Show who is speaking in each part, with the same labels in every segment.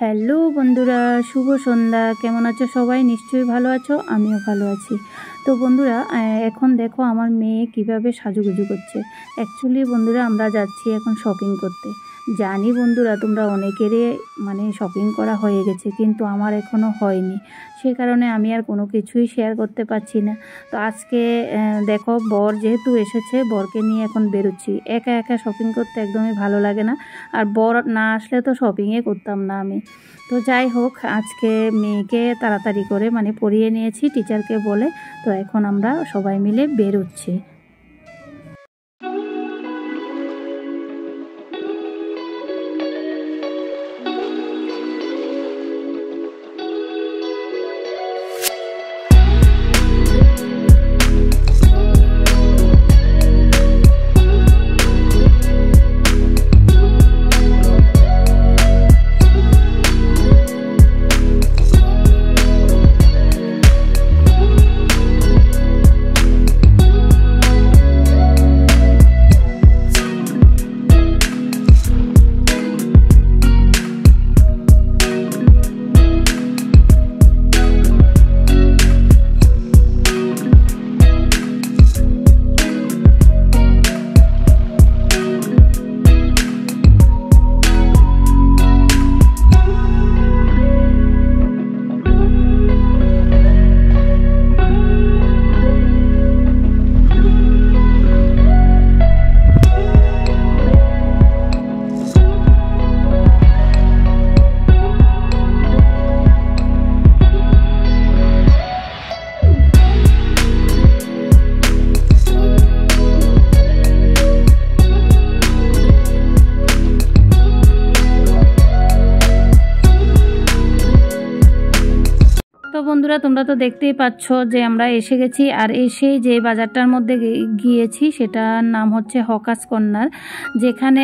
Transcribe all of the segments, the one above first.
Speaker 1: Hello বন্ধুরা, শুভ সন্ধ্যা। কেমন আছো সবাই? নিশ্চয়ই ভালো আছো, আমিও ভালো আছি। তো বন্ধুরা, এখন দেখো আমার মেয়ে কিভাবে সাজুগুজু করছে। অ্যাকচুয়ালি বন্ধুরা, আমরা যাচ্ছি এখন শপিং করতে। জানি বন্ধুরা, তোমরা অনেকেরই শপিং করা হয়ে গেছে, কিন্তু আমার এখনও হয়নি। সে কারণে আমি আর কোনো কিছুই শেয়ার করতে পারছি না। তো আজকে দেখো, বর যেহেতু এসেছে, বরকে নিয়ে এখন বেরোচ্ছি। একা একা শপিং করতে একদমই ভালো লাগে না, আর বর না আসলে তো শপিংয়ে করতাম না আমি। তো যাই হোক, আজকে মেয়েকে তাড়াতাড়ি করে পরিয়ে নিয়েছি টিচারকে বলে। তো এখন আমরা সবাই মিলে বেরোচ্ছি। তো বন্ধুরা, তোমরা তো দেখতেই পাচ্ছ যে আমরা এসে গেছি। আর এসে যে বাজারটার মধ্যে গিয়েছি সেটার নাম হচ্ছে হকার্স কর্নার, যেখানে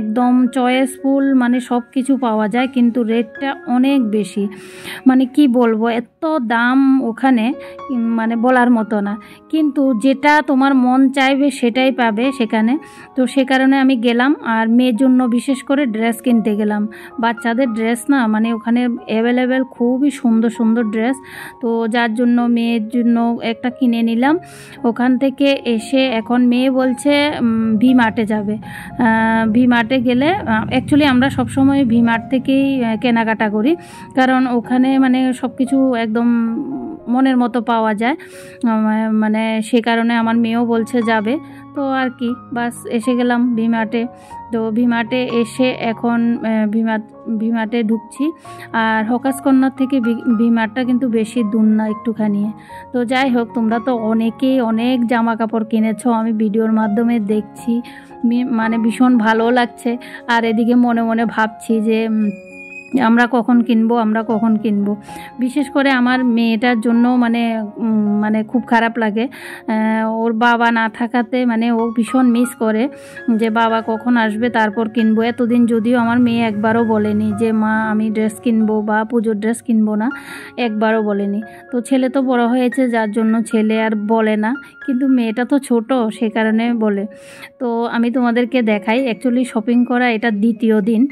Speaker 1: একদম চয়েসফুল সব কিছু পাওয়া যায়, কিন্তু রেটটা অনেক বেশি। কি বলবো, এত দাম ওখানে বলার মতো না। কিন্তু যেটা তোমার মন চাইবে সেটাই পাবে সেখানে। তো সে কারণে আমি গেলাম, আর মেয়ের জন্য বিশেষ করে ড্রেস কিনতে গেলাম। বাচ্চাদের ড্রেস না ওখানে অ্যাভেলেবেল, খুবই সুন্দর সুন্দর ড্রেস। তো যার জন্য মেয়ের জন্য একটা কিনে নিলাম। ওখান থেকে এসে এখন মেয়ে বলছে ভি মার্টে যাবে। ভি মার্টে গেলে, অ্যাকচুয়ালি আমরা সবসময় ভি মার্ট থেকেই কেনাকাটা করি, কারণ ওখানে সব কিছু একদম মনের মতো পাওয়া যায়। সে কারণে আমার মেয়েও বলছে যাবে। তো আর কি, বাস এসে গেলাম ভি মার্টে। তো ভি মার্টে এসে এখন ভি মার্টে ঢুকছি। আর হকার্স কর্নার থেকে ভি মার্টটা কিন্তু বেশি দূর না, একটুখানি। তো যাই হোক, তোমরা তো অনেকেই অনেক জামা কাপড় কিনেছো, আমি ভিডিওর মাধ্যমে দেখছি, ভীষণ ভালো লাগছে। আর এদিকে মনে মনে ভাবছি যে আমরা কখন কিনবো। বিশেষ করে আমার মেয়েটার জন্য খুব খারাপ লাগে। ওর বাবা না থাকাতে ও ভীষণ মিস করে যে বাবা কখন আসবে তারপর কিনবো। এতদিন যদিও আমার মেয়ে একবারও বলেনি যে মা আমি ড্রেস কিনবো বা পুজোর ড্রেস কিনবো না, একবারও বলেনি। তো ছেলে তো বড় হয়েছে, যার জন্য ছেলে আর বলে না, কিন্তু মেয়েটা তো ছোট, সে কারণে বলে। তো আমি তোমাদেরকে দেখাই, অ্যাকচুয়ালি শপিং করা এটা দ্বিতীয় দিন।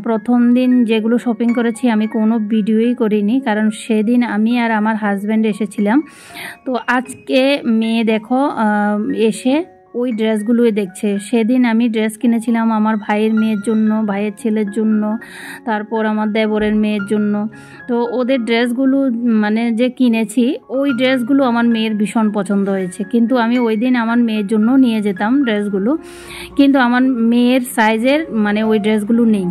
Speaker 1: প্রথম দিন যেগুলো শপিং করেছি আমি কোনো ভিডিওই করিনি, কারণ সেদিন আমি আর আমার হাজব্যান্ড এসেছিলাম। তো আজকে মেয়ে দেখো এসে ওই ড্রেসগুলোই দেখছে। সেদিন আমি ড্রেস কিনেছিলাম আমার ভাইয়ের মেয়ের জন্য, ভাইয়ের ছেলের জন্য, তারপর আমার দেবরের মেয়ের জন্য। তো ওদের ড্রেসগুলো যে কিনেছি, ওই ড্রেসগুলো আমার মেয়ের ভীষণ পছন্দ হয়েছে, কিন্তু আমি ওই দিন আমার মেয়ের জন্য নিয়ে যেতাম ড্রেসগুলো, কিন্তু আমার মেয়ের সাইজের ওই ড্রেসগুলো নেই।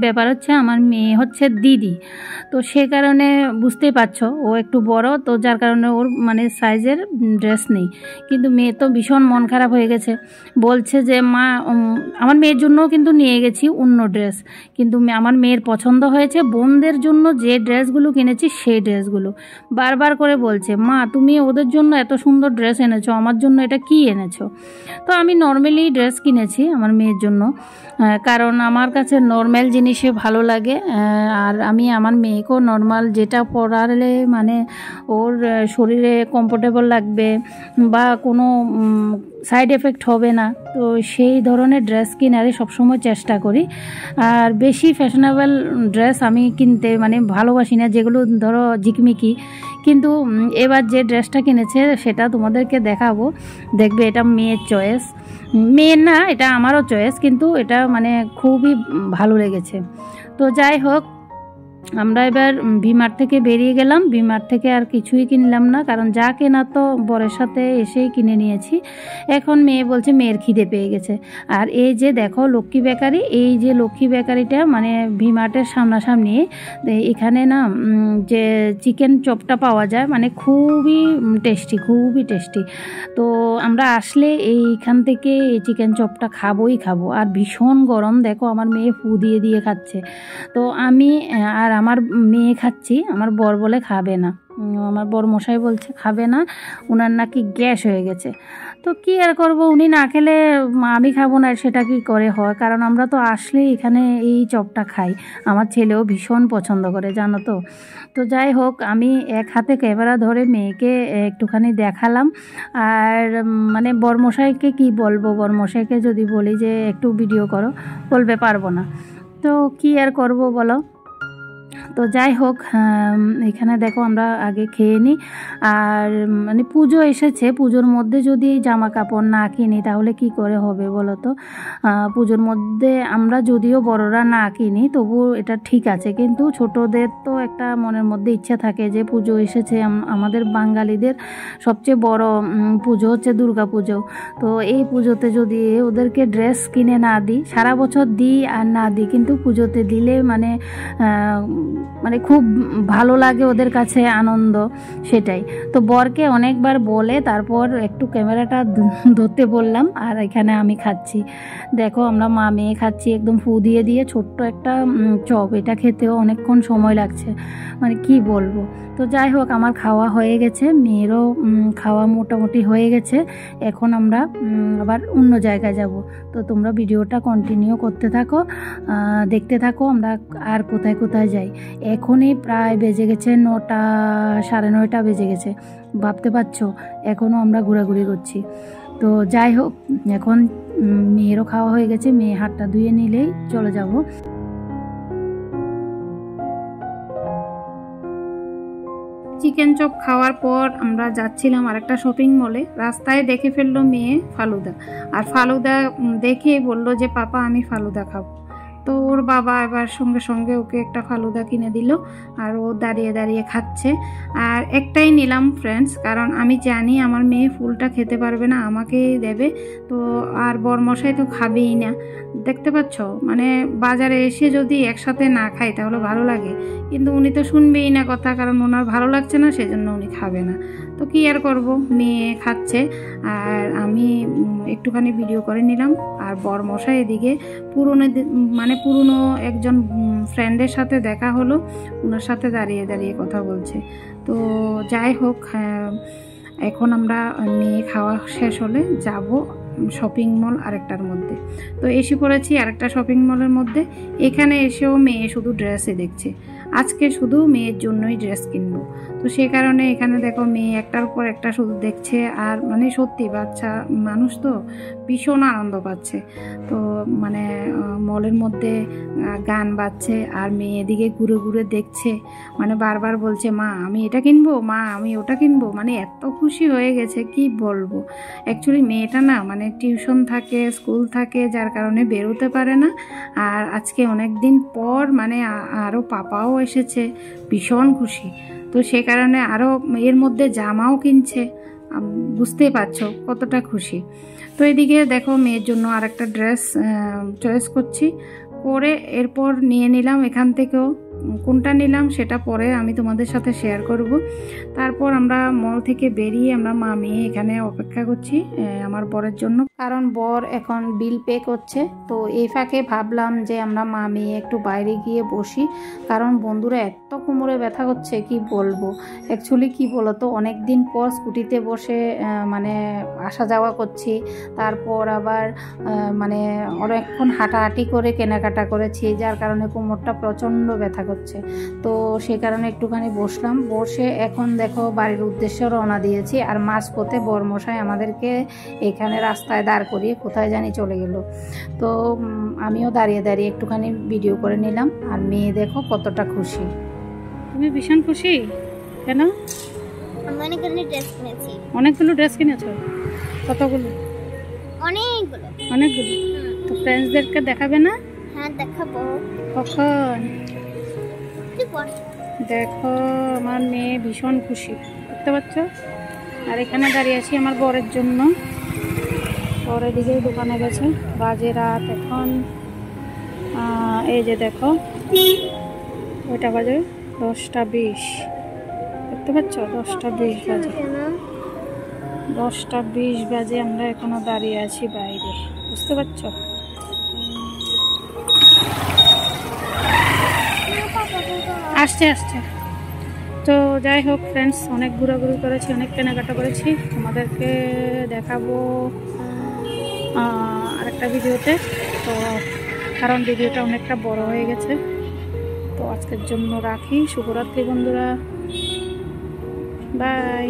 Speaker 1: ব্যাপার হচ্ছে আমার মেয়ে হচ্ছে দিদি, তো সে কারণে বুঝতেই পারছো ও একটু বড়, তো যার কারণে ওর সাইজের ড্রেস নেই। কিন্তু মেয়ে তো ভীষণ মন খারাপ হয়ে গেছে, বলছে যে মা, আমার মেয়ের জন্যও কিন্তু নিয়ে গেছি অন্য ড্রেস, কিন্তু আমার মেয়ের পছন্দ হয়েছে বোনদের জন্য যে ড্রেসগুলো কিনেছি সেই ড্রেসগুলো। বারবার করে বলছে মা তুমি ওদের জন্য এত সুন্দর ড্রেস এনেছো, আমার জন্য এটা কি এনেছো? তো আমি নর্মালি ড্রেস কিনেছি আমার মেয়ের জন্য, কারণ আমার কাছে নর্মাল স্টাইল জিনিসে ভালো লাগে। আর আমি আমার মেয়েকেও নর্মাল যেটা পরালে মানে ওর শরীরে কমফোর্টেবল লাগবে বা কোনো সাইড এফেক্ট হবে না, তো সেই ধরনের ড্রেস কিনারে সবসময় চেষ্টা করি। আর বেশি ফ্যাশনেবল ড্রেস আমি কিনতে মানে ভালোবাসি না, যেগুলো ধরো ঝিকমিকি। কিন্তু এবার যে ড্রেসটা কিনেছে সেটা তোমাদেরকে দেখাবো, দেখবে এটা মেয়ের চয়েস, মেয়ের না এটা আমারও চয়েস, কিন্তু এটা মানে খুবই ভালো লেগেছে। তো যাই হোক, আমরা এবার ভিমার্ট থেকে বেরিয়ে গেলাম। ভিমার্ট থেকে আর কিছুই কিনলাম না, কারণ যা কেনা তো বরের সাথে এসেই কিনে নিয়েছি। এখন মেয়ে বলছে মেয়ের খিদে পেয়ে গেছে। আর এই যে দেখো লক্ষ্মী বেকারি, এই যে লক্ষ্মী বেকারিটা মানে ভিমার্টের সামনাসামনি, এখানে না যে চিকেন চপটা পাওয়া যায় মানে খুবই টেস্টি, খুবই টেস্টি। তো আমরা আসলে এইখান থেকে এই চিকেন চপটা খাবোই খাবো। আর ভীষণ গরম, দেখো আমার মেয়ে ফু দিয়ে দিয়ে খাচ্ছে। তো আমি আর আমার মেয়ে খাচ্ছি, আমার বর বলে খাবে না, আমার বর মশাই বলছে খাবে না, ওনার নাকি গ্যাস হয়ে গেছে। তো কি আর করব, উনি না খেলে আমি খাবো না, সেটা কি করে হয়? কারণ আমরা তো আসলেই এখানে এই চপটা খাই, আমার ছেলেও ভীষণ পছন্দ করে জানো তো। তো যাই হোক, আমি এক হাতে ক্যামেরা ধরে মেয়েকে একটুখানি দেখালাম। আর মানে বরমশাইকে কি বলবো, বরমশাইকে যদি বলি যে একটু ভিডিও করো, বলবে পারবো না। তো কি আর করব বলো। তো যাই হোক, এখানে দেখো আমরা আগে খেয়ে নিই। আর মানে পুজো এসেছে, পুজোর মধ্যে যদি জামা কাপড় না কিনি তাহলে কি করে হবে বলো তো। পুজোর মধ্যে আমরা যদিও বড়রা না কিনি তবু এটা ঠিক আছে, কিন্তু ছোটদের তো একটা মনের মধ্যে ইচ্ছা থাকে যে পুজো এসেছে, আমাদের বাঙালিদের সবচেয়ে বড় পুজো হচ্ছে দুর্গা পুজো। তো এই পুজোতে যদি ওদেরকে ড্রেস কিনে না দিই, সারা বছর দিই আর না দিই, কিন্তু পুজোতে দিলে মানে মানে খুব ভালো লাগে ওদের কাছে, আনন্দ সেটাই। তো বরকে অনেকবার বলে তারপর একটু ক্যামেরাটা ধরতে বললাম। আর এখানে আমি খাচ্ছি, দেখো আমরা মা মেয়ে খাচ্ছি একদম ফু দিয়ে দিয়ে ছোট্ট একটা চপ, এটা খেতেও অনেকক্ষণ সময় লাগছে, মানে কি বলবো। তো যাই হোক, আমার খাওয়া হয়ে গেছে, মেয়েরও খাওয়া মোটামুটি হয়ে গেছে। এখন আমরা আবার অন্য জায়গায় যাব। তো তোমরা ভিডিওটা কন্টিনিউ করতে থাকো, দেখতে থাকো আমরা আর কোথায় কোথায় যাই। এখনই প্রায় বেজে গেছে 9টা, 9:30 বেজে গেছে, ভাবতে পারছো এখনও আমরা ঘোরাঘুরি করছি। তো যাই হোক, এখন মেয়েরও খাওয়া হয়ে গেছে, মেয়ে হাতটা ধুয়ে নিলেই চলে যাব। চিকেন চপ খাওয়ার পর আমরা যাচ্ছিলাম আরেকটা শপিং মলে, রাস্তায় দেখে ফেললো মেয়ে ফালুদা। আর ফালুদা দেখে বলল যে পাপা আমি ফালুদা খাবো। তো ওর বাবা এবার সঙ্গে সঙ্গে ওকে একটা ফালুদা কিনে দিল, আর ও দাঁড়িয়ে দাঁড়িয়ে খাচ্ছে। আর একটাই নিলাম ফ্রেন্ডস, কারণ আমি জানি আমার মেয়ে ফুলটা খেতে পারবে না, আমাকেই দেবে। তো আর বরমশাই তো খাবেই না, দেখতে পাচ্ছ মানে বাজারে এসে যদি একসাথে না খাই তাহলে ভালো লাগে, কিন্তু উনি তো শুনবেই না কথা, কারণ ওনার ভালো লাগছে না, সেজন্য উনি খাবে না। তো কি আর করব, মেয়ে খাচ্ছে আর আমি একটুখানি ভিডিও করে নিলাম। আর বরমশাই এদিকে পুরনো একজন ফ্রেন্ডের সাথে দেখা হলো, ওনার সাথে দাঁড়িয়ে দাঁড়িয়ে কথা বলছে। তো যাই হোক, এখন আমরা মেয়ে খাওয়া শেষ হলে যাব শপিং মল আরেকটার মধ্যে। তো এসে পড়েছি আরেকটা শপিং মলের মধ্যে। এখানে এসেও মেয়ে শুধু ড্রেসই দেখছে, আজকে শুধু মেয়ের জন্যই ড্রেস কিনবো। তো সে কারণে এখানে দেখো মেয়ে একটার পর একটা শুধু দেখছে, আর মানে সত্যি বাচ্চা মানুষ তো ভীষণ আনন্দ পাচ্ছে। তো মানে মলের মধ্যে গান বাজছে আর মেয়ে এদিকে ঘুরে ঘুরে দেখছে, মানে বারবার বলছে মা আমি এটা কিনবো, মা আমি ওটা কিনবো, মানে এত খুশি হয়ে গেছে কি বলবো। অ্যাকচুয়ালি মেয়েটা না মানে টিউশন থাকে, স্কুল থাকে, যার কারণে বেরোতে পারে না। আর আজকে অনেক দিন পর মানে আরও পাপাও এসেছে, ভীষণ খুশি। তো সে কারণে আরও এর মধ্যে জামাও কিনছে, বুঝতেই পারছো কতটা খুশি। তো এদিকে দেখো মেয়ের জন্য আরেকটা ড্রেস চয়েস করছি, করে এরপর নিয়ে নিলাম এখান থেকেও কোনটা নিলাম সেটা পরে আমি তোমাদের সাথে শেয়ার করব। তারপর আমরা মল থেকে বেরিয়ে আমরা মা মেয়ে এখানে অপেক্ষা করছি আমার বরের জন্য, কারণ বর এখন বিল পে করছে। তো এই ফাঁকে ভাবলাম যে আমরা মা মেয়ে একটু বাইরে গিয়ে বসি, কারণ বন্ধুরা এত কোমরে ব্যথা করছে কি বলবো। অ্যাকচুয়ালি কি বলতো, অনেক দিন পর স্কুটিতে বসে মানে আসা যাওয়া করছি, তারপর আবার মানে অনেকক্ষণ হাঁটাহাঁটি করে কেনাকাটা করেছি, যার কারণে কোমরটা প্রচণ্ড ব্যথা করছে। তো সেই কারণে একটুখানি বসলাম, বসে এখন দেখো বাড়ির উদ্দেশ্যে রওনা দিয়েছি। আর মাঝপথে বরমশাই আমাদেরকে এখানে রাস্তায় দাঁড় করিয়ে কোথায় জানি চলে গেল। তো আমিও দাঁড়িয়ে দাঁড়িয়ে একটুখানি ভিডিও করে নিলাম। আর মেয়ে দেখো কতটা খুশি। তুমি ভীষণ খুশি কেন? অনেকগুলো ড্রেস কিনেছো? কতগুলো? অনেকগুলো। তো ফ্রেন্ডসদেরকে দেখাবে না?
Speaker 2: হ্যাঁ দেখাবো।
Speaker 1: কখন? দেখো আমার মেয়ে ভীষণ খুশি, বুঝতে পারছো? আর এখানে দাঁড়িয়ে আছি আমার বরের জন্য। পরের দিকে দোকানে গেছে, বাজে রাত এখন এই যে দেখো ওইটা বাজে 10:20, দেখতে পাচ্ছ? 10:20 বাজে, 10:20 বাজে। আমরা এখনো দাঁড়িয়ে আছি বাইরে, বুঝতে পারছো? আসছে। তো যাই হোক ফ্রেন্ডস, অনেক ঘোরাঘুরি করেছি, অনেক কেনাকাটা করেছি, তোমাদেরকে দেখাবো আরেকটা ভিডিওতে। তো কারণ ভিডিওটা অনেকটা বড় হয়ে গেছে, তো আজকের জন্য রাখি। শুভরাত্রি বন্ধুরা, বাই।